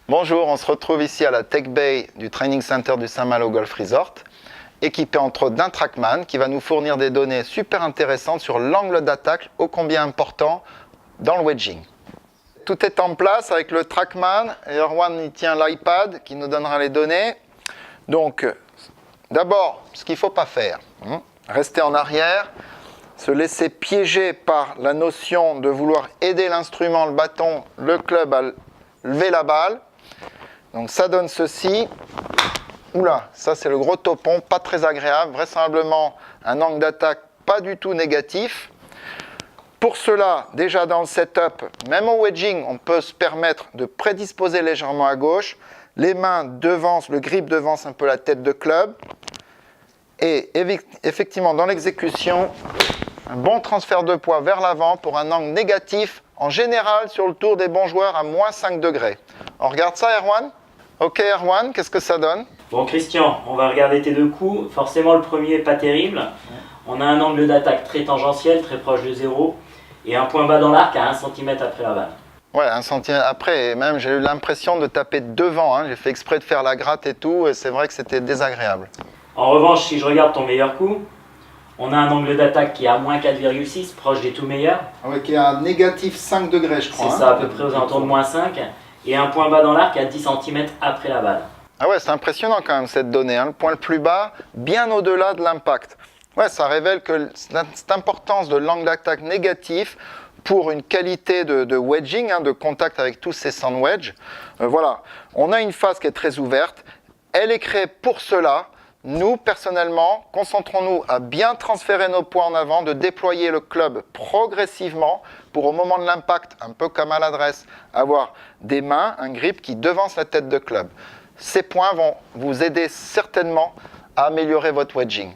Bonjour, on se retrouve ici à la Tech Bay du Training Center du Saint-Malo Golf Resort, équipé entre autres d'un TrackMan qui va nous fournir des données super intéressantes sur l'angle d'attaque ô combien important dans le wedging. Tout est en place avec le TrackMan et Erwan y tient l'iPad qui nous donnera les données. Donc, d'abord, ce qu'il ne faut pas faire, rester en arrière, se laisser piéger par la notion de vouloir aider l'instrument, le bâton, le club à lever la balle. Donc ça donne ceci. Oula, ça c'est le gros topon, pas très agréable, vraisemblablement un angle d'attaque pas du tout négatif. Pour cela, déjà dans le setup, même au wedging, on peut se permettre de prédisposer légèrement à gauche. Les mains devancent, le grip devance un peu la tête de club. Et effectivement, dans l'exécution, un bon transfert de poids vers l'avant pour un angle négatif, en général sur le tour des bons joueurs à moins 5 degrés. On regarde ça, Erwan? Ok, Erwan, qu'est-ce que ça donne? Bon, Christian, on va regarder tes deux coups. Forcément, le premier n'est pas terrible. On a un angle d'attaque très tangentiel, très proche de 0, et un point bas dans l'arc à 1 cm après la balle. Ouais, 1 cm après, et même j'ai eu l'impression de taper devant. J'ai fait exprès de faire la gratte et tout, et c'est vrai que c'était désagréable. En revanche, si je regarde ton meilleur coup, on a un angle d'attaque qui est à moins 4,6, proche des tout meilleurs. Ouais, qui est à négatif 5 degrés, je crois. C'est ça, à peu près aux alentours de moins 5. Et un point bas dans l'arc à 10 cm après la balle. Ah ouais, c'est impressionnant quand même cette donnée. Le point le plus bas, bien au-delà de l'impact. Ouais, ça révèle que cette importance de l'angle d'attaque négatif pour une qualité de wedging, de contact avec tous ces sand wedge. Voilà, on a une phase qui est très ouverte. Elle est créée pour cela. Nous, personnellement, concentrons-nous à bien transférer nos points en avant, de déployer le club progressivement pour, au moment de l'impact, un peu comme à l'adresse, avoir des mains, un grip qui devance la tête de club. Ces points vont vous aider certainement à améliorer votre wedging.